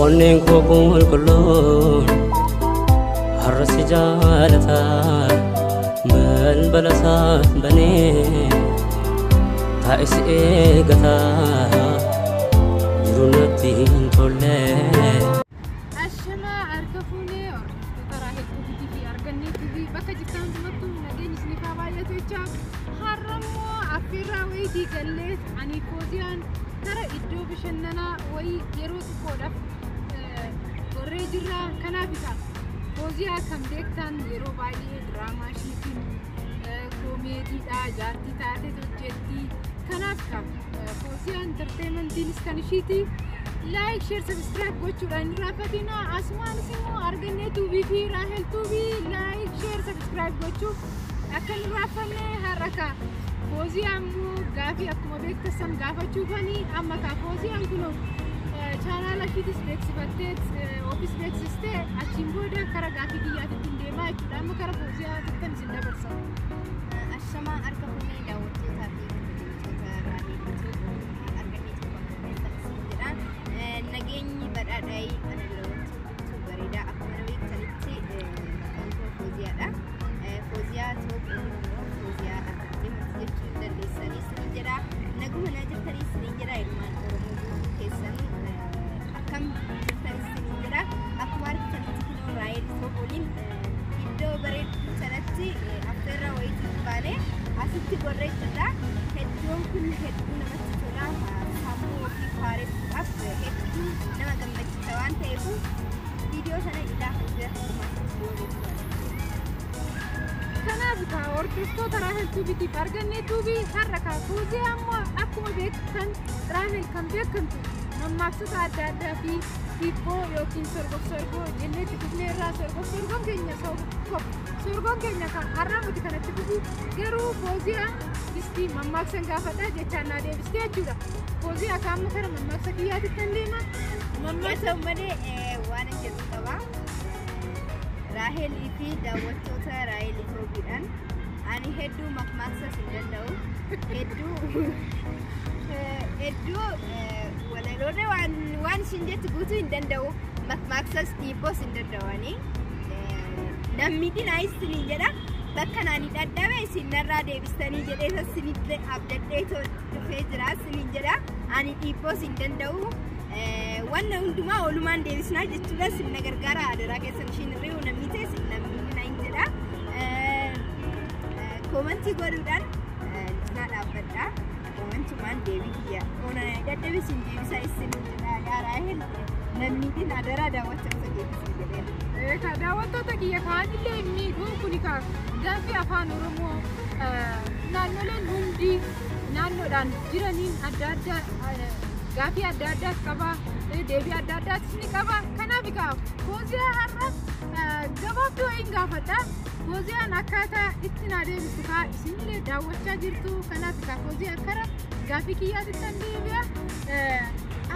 onneen koo qulqulluun har'a si jaalataa balbala isaa banee taa'e si eegataa jiru natti hin tolle. Ashamaa harka fuunee karaa hedduu fi argannee fi bakka jirtan hundumattu nageenyi isiniif haa baay'atu jecha har'a immoo affeerraa wayii gallee ani Fooziyaan gara iddoo bashannanaa wayii yeroo xiqqoodhaaf gorree jirra. Kanaaf isa Fooziyaa kan beektan yeroo baay'ee diraamaa ishiitiin koomeediidhaa jaartii taatee hojjetti. Kanaaf Fooziyaan entertainmentiinis kan ishiiti. Like, share, subscribe gochuudhaan irrafatina. Asumaan immoo argannee tuubii fi Raahel tuubii like, share, subscribe gochuu akka hin irrafanne har'a Fooziyaan immoo gaafii akkuma beektan gaafachuufani amma Fooziyaan kunoo chaanaala ishiitis beeksifattee ofiis beeksistee achiin booda karaa gaafii biyyaatti deemaa jechuudha. Amma karaa Fooziyaa tuttan isin dabarsa. Ashamaa harka fuunee daawwattootaa fi nageenyi badhaadhayi ana lawwantu bareedaa akkuma beektanitti Fooziyaadha. Fooziyaa Fooziyaa jechuu dandeessanii isin jedha. Naguma na jirtanii isin jedha. Ilmaan Oromoo keessan akkam jirtanii isin jedha. Akkuma argitanitti kunoo Raahel walin iddoo bareedduu sanatti affeerraa wayiitiin baanee asitti gorree jirra. Iddoon kun hedduu namatti tola. Sammuu ofii faaressuudhaaf hedduu nama gammachiisa waan ta'eef viidiyoo sana ilaa kanaaf hordoftoota Raahel tuubiitiif argannee tuubii har'a Fooziyaa immoo akkuma beektan Raahel kan beekamtu mammaaksota adda addaa fi hibboo yookiin sorgoo jenneetti dhufnee irraa sorgoon keenya kan har'aa nuti kanatti dhufu garuu Fooziyaa isti mammaaksan gaafadhaa jechaan naa deebistee jechuudha. Fooziyaa kaamma kana mammaaksa kiyyaatti kan deema. Mammaaksa malee waan jedhu qaba. Raahelii fi daawwattoota Raahel Itoobiidhaan ani hedduu mammaaksa hin danda'u. Hedduu walaloonni waan isin jettu guutuu hin danda'u. Mammaksas dhiibboos hin danda'anii. Namni dinaa isin jedha. Bakka naani dadhabe isin narraa deebistanii jedhee isinillee abdadhee dhufee jira isin jedha. Ani dhiibboos hin danda'u. Wanna hundumaa oolumaan deebisnaa jechuudha. Isin na gargaara adaraa keessan ishiin irree namni ta'e isin namni dinaa hin jedha. Koomentii godhuudhaan na dhaabbadha. Koomentumaan deebii kiyya. Oonana dadhabe isin deebisaa isin jedha. Yaa Raahel namni din adaraa daawwattoota deebisuu jedheera. Daawwattoota kiyya kaanillee inni kun gaaffii afaan Oromoo naannoleen hundi naannoodhaan jiraniin adda addaa gaaffii adda addaa qaba. Deebii adda addaas ni qaba. Kanaaf Fooziyaa har'a gabaabduu hin gaafadha. Fooziyaan akkaataa itti naa deebistu isinillee daawwachaa jirtu. Kanaaf Fooziyaan kara gaaffii kiyyaatti kan deebi'a.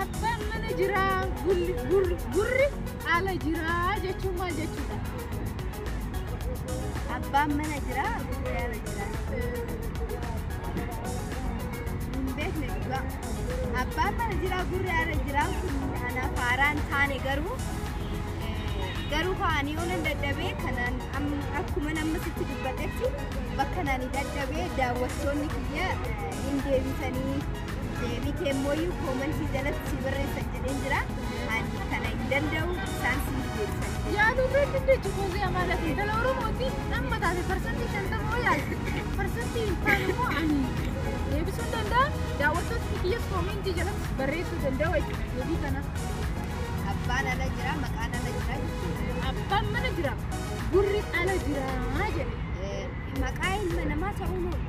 Abbaan mana jiraa gurri ala jiraa jechuun maal jechuudha? Abbaan mana jiraa gurri ala jiraa. Hin beekne dhugaa. Abbaan mana jiraa gurri ala jiraa kun anaaf haaraan taane garuu kaanii oolan dadhabee kanaan akkuma nama sitti dubbadhetti bakka naani dadhabee daawwattoonni kiyya hin deebisanii deebii keemmoyyuu koomentii jalatti si barreessan jedheen jira. Ani kana hin danda'u isaan si deebisan. Yaaduu irratti jechuun Fooziyaa maallaqa intala Oromooti amma taate parsantii 50 yaaddu. Parsantii kaan immoo ani deebisuu danda'a. Daawwattoonni kiyyas koomentii jalatti barreessuu danda'u jechuudha. Deebii kana. Abbaan ala jira maqaan ala jira. Abbaan mana jira gurri ala jira jedhe. Maqaa ilma namaa ta'uu nuu.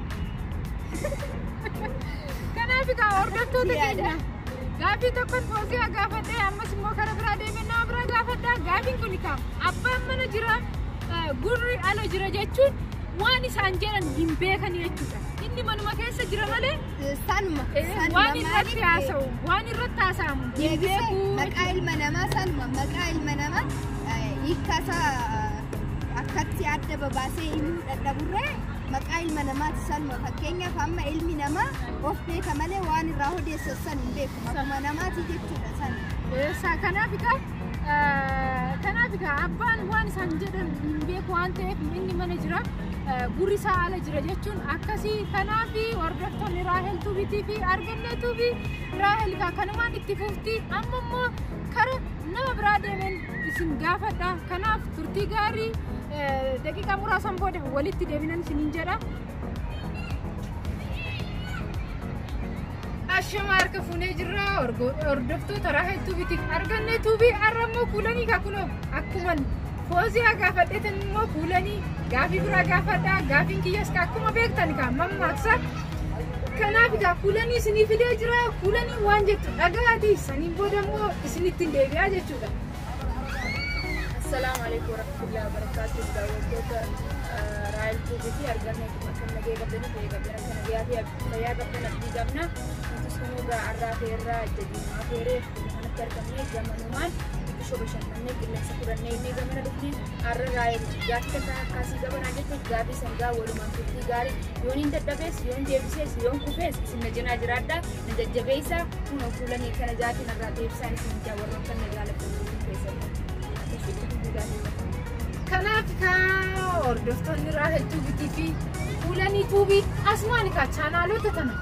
Kanaaf hordoftoota keenya gaaffii tokkoon Fooziyaa gaafadhee ammas immoo karaa biraa deemee nama biraa gaafadhaa. Gaaffiin kun abbaan mana jira gurri ala jira jechuun waan isaan jedhan hin beekan jechuudha. Inni manuma keessa jira malee sanuma waan irratti haasa'u waan irratti haasa'amu hin beeku. Maqaa ilma namaa sanuma maqaa ilma namaa hiikkaasaa akkatti adda babaasee himuu dadhaburree maqaa ilma namaati salma fakkeenyaaf amma ilmi namaa of beeka malee waan irraa odeessu san hin beeku akkuma namaati jechuudha san. Kanaaf abbaan waan isaan jedhan hin beeku waan ta'eef inni mana jira gurri isaa ala jira jechuun akkasii. Kanaaf hordoftoonni Raahel Tuubiitii fi Argannee Tuubii Raahel kanumaan itti fufti amma immoo kara nama biraa deemeen isin gaafadha. Kanaaf turtii gaarii daqiiqaa muraasan booda walitti deebinan isiniin jedha. Ashama harka fuunee jirra hordoftoota Raahel Tuubiitiif Argannee Tuubii arrammoo kuulanii kakunoo akkuma Fooziyaa gaafadheetan immoo kuulanii gaafii biraa gaafadha. Gaafiin kiyyas akkuma beektan mammaaksa. Kanaaf kuulanii isinii fidee jira. Kuulanii waan jettu dhagaati saniin booda immoo isinitti deebi'aa jechuudha. Assalamu alaikum warahmatullahi wabarakatuh. Dawwadha Raahel Tuubiitii Argannee Tuubii kan nagee qabdanii fayyaa qabdan abdii qabna. Nuti arraa feerraa jajjabinaa feeree kanatti argamnee gamanumaan shobashanannee qilleensa fudhannee inni gamana dhufnee arra Raahel gaaffii takka akkasii qabanaa jechuun gaaffii sangaa walumaan turtii gaarii yoon hin dadhabees yoon deebisees yoon kufees isin na cinaa jiraadhaa na jajjabeessaa kunoo fuulanii kana jaatiin irraa deebisaan isin jaawarroon kan na jaallatanii keessatti. Kanaaf hordoftoonni Raahel Tuubiitii fi kuulanii Tuubii asumaan chaanaalota tana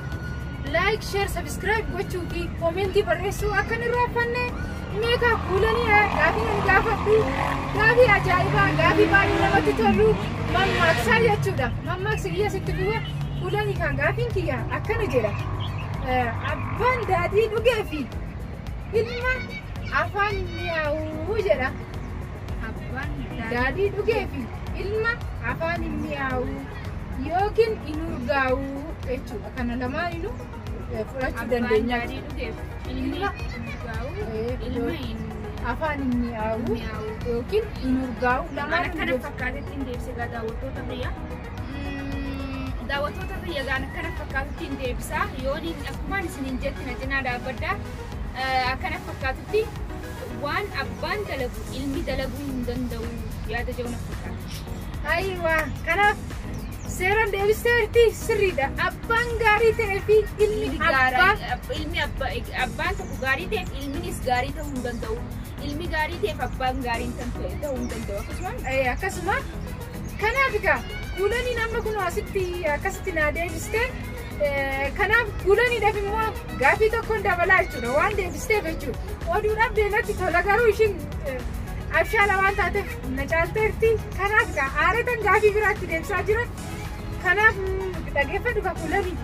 like, share, subscribe gochuu fi koomentii barreessuu akka hin irraanfanne. Meeqa kuulanii gaafii gaafadhu gaafii ajaa'ibaa gaafii baay'ee namatti tolu mammaaksaa jechuudha. Mammaaksa kiyya sitti bu'e kuulanii gaafiin kiyya akkana jedha. Abbaan daadhii dhugee fi ilma afaan mi'aawuu jedha. Abbaan daadhii dhugee fi ilma afaan mi'aawuu yookiin hin urgaawuu jechuudha. Kana lamaanuu fudhachuu dandeenya. Afaan mi'aawuu yookiin hin urgaa'u lamaan kana fakkaatetti hin deebisee daawwattoota biyya. Daawwattoota biyya gaana kana fakkaatetti hin deebisaa yoon akkumaan isiniin jetti na cinaa dhaabbadhaa akkana fakkaatutti waan abbaan dalagu ilmi dalaguu hin danda'u yaada jedhu na fakkaata. Ayiwaa kanaaf seeraan deebisteerti sirriidha. Abbaan gaarii ta'ee fi ilmi abbaan tokko gaarii ta'eef ilminis gaarii ta'uu hin danda'u. Ilmi gaarii ta'eef abbaan gaarii ta'uu hin danda'u. Akkasuma kanaaf kuulanii nama kun asitti akkasitti naa deebistee kanaaf kuulaniidhaaf immoo gaafii tokkoon dabalaa jechuudha waan deebisteef jechuudha. Oduudhaaf deematti tola garuu ishiin abshaala waan taateef na caalteerti. Kanaaf aaratan gaafii biraatti deebisaa jiran. Kanaaf dhageeffadhu kuulanii.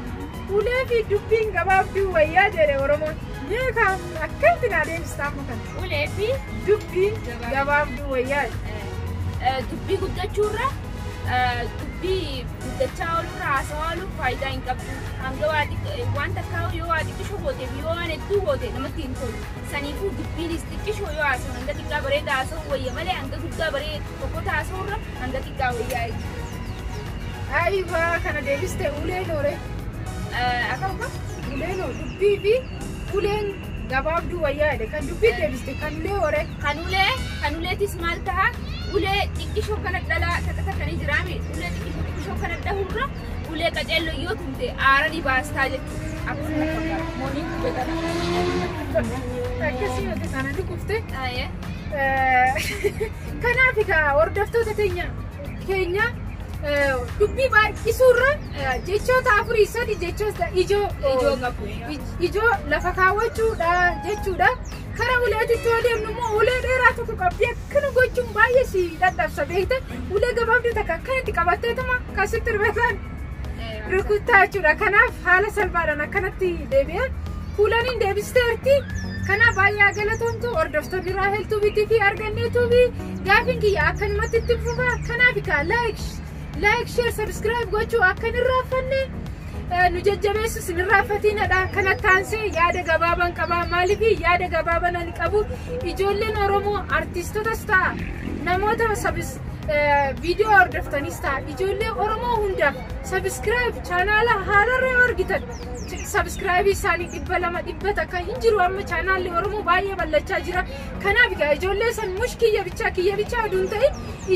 Ulee fi dubbiin gabaabduu wayyaa jedhe Oromoon. Meeqa akkamitti naa deebistaa amma kana? Ulee fi dubbiin gabaabduu wayyaa. Dubbii guddachuurra dubbii guddachaa oolurra haasawaa ooluuf faayidaa hin qabdu. Hanga waan takkaa yoo waa xiqqishoo gooteef yoo waan hedduu goote namatti hin tolu. Saniifuu dubbiinis xiqqishoo yoo haasawu hanga xiqqaa bareeda haasawuu wayya malee hanga guddaa baree tokkotta haasawurra hanga xiqqaa wayyaa jechuudha. Ayiwaa kana deebistee uleen oole. Akkam uleen dubbii fi uleen gabaabduu wayyaa jedhe kan dubbii deebiste kan ulee oole. Kan uleetis maal ta'a? Ulee xiqqishoo kana dhalaa takkanii jiraame ulee xiqqishoo kana dhahurra ulee qaceelloo yoo tumte aara ni baastaa jechuudha. Akkuma fakkaatu mooniin guddatana. Akkasii wanta kana dhugufte. Kanaaf hordoftoota keenya dubbii baay'isuurra jechoota afurii sadi jechoota ijoo lafa kaawwachuudha jechuudha. Kara uleetitti yoo deemnu immoo ulee dheeraa tokko qabdii akkana gochuun baay'ee si dadhabsa beekta. Ulee gabaabduu takka akkanatti qabatteetuma akkasitti ribeetaan rukuttaa jechuudha. Kanaaf haala salphaadhaan akkanatti deebi'ee kuulaniin deebisteerti. Kanaaf baay'ee galatoomtu hordoftoonni Raahel Tuubiitii fi Argannee Tuubii gaafiin kiyya akkanumatti itti fufa. Kanaaf like, share, subscribe gochuu akka hin irraanfanne nu jajjabeessu sin irraanfatiinadha. Kanatti aansee yaada gabaabaan qaba. Maaliif yaada gabaabaan ani qabu ijoolleen Oromoo artiistotas ta'a namoota viidiyoo hordoftanis ta'a ijoollee Oromoo hundaaf subscribe chaanaala haararra argitan subscribe isaanii 200 akka hin jiru amma chaanaalli Oromoo baay'ee bal'achaa jira. Kanaaf ijoollee san mushkiyya bichaa aduun ta'e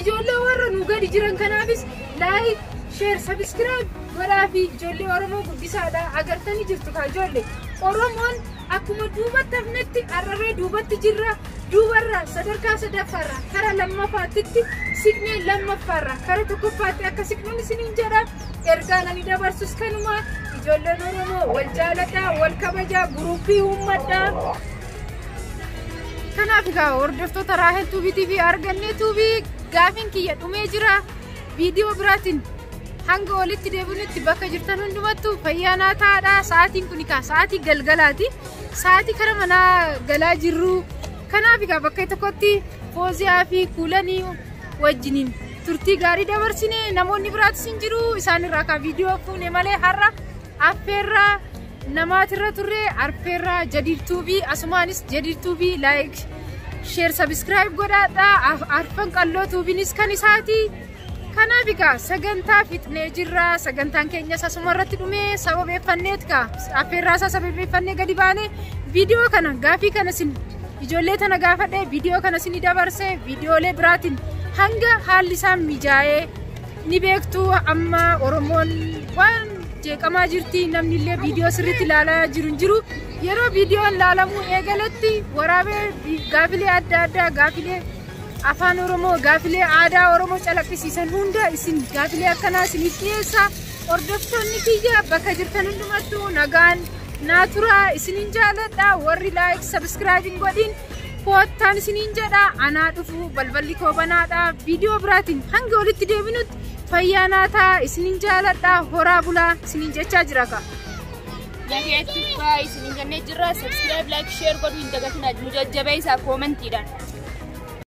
ijoollee warra nu gadi jiran kanaafis like, share, subscribe godhaa fi ijoollee Oromoo guddisaadha agartanii jirtu kaa ijoollee Oromoon akkuma duubatti hafnetti arrabee duubatti jirra duubarra sadarkaa sadaffaarra kara lammaffaatti siqnee lammaffaarra kara tokkoffaatti akka siqnuun isiniin jedha ergaan ani dabarsus kanuma ijoolleen Oromoo wal jaaladhaa wal kabajaa guruupii uummadhaa. Kanaaf egaa hordoftoota Raahel TV argannee TV gaaffiin kiyya dhumee jira viidiyoo biraatiin hanga walitti deebinutti bakka jirtan hundumattuu fayyaanaa taa'aa sa'aatiin kun egaa sa'aatii galgalaati sa'aatii kara manaa galaa jirru kanaaf egaa bakka tokkotti Fooziyaa fi Kuulanii wajjiniin turtii gaarii dabarsine namoonni biraatis hin jiru isaan irraa ka viidiyoo fuune malee har'a affeerraa namaatirra turre arfeerraa Jadiid TV asumaanis Jadiid TV like share subscribe godhaadhaa arfan qalloo tuubinis kan isaati kanaaf egaa sagantaa fixnee jirra sagantaan keenyas asuma irratti dhumee sababeeffanneet ka affeerraa isaa sababeeffannee gadi baane viidiyoo kana gaaffii kana sin ijoollee tana gaafadhe viidiyoo kana sin dabarse viidiyoolee biraatiin hanga haalli isaa mijaa'ee ni beektu amma Oromoon waan jeeqamaa jirti namni illee viidiyoo sirriitti ilaalaa jiru yeroo viidiyoon ilaalamuu eegaletti waraabee gaaffilee adda addaa gaaffilee afaan Oromoo gaaffilee aadaa Oromoo calaqqisiisan hunda isin gaaffilee akkanaa isiniif dhiyeessa hordoftoonni kiyya bakka jirtan hundumattuu nagaan naaturaa isiniin jaaladha warri like subscribe godhin koottaan isiniin jedha anaa dhufu balballi koo banaadha viidiyoo biraatiin hanga walitti deebinutti fayyaanaa ta'a isiniin jaaladha horaa bulaa isiniin jechaa jira ka. Nageetti faa isiniin jennee jirra subscribe like share godhu hin dagatinaa nu jajjabeessaa koomentiidhaan.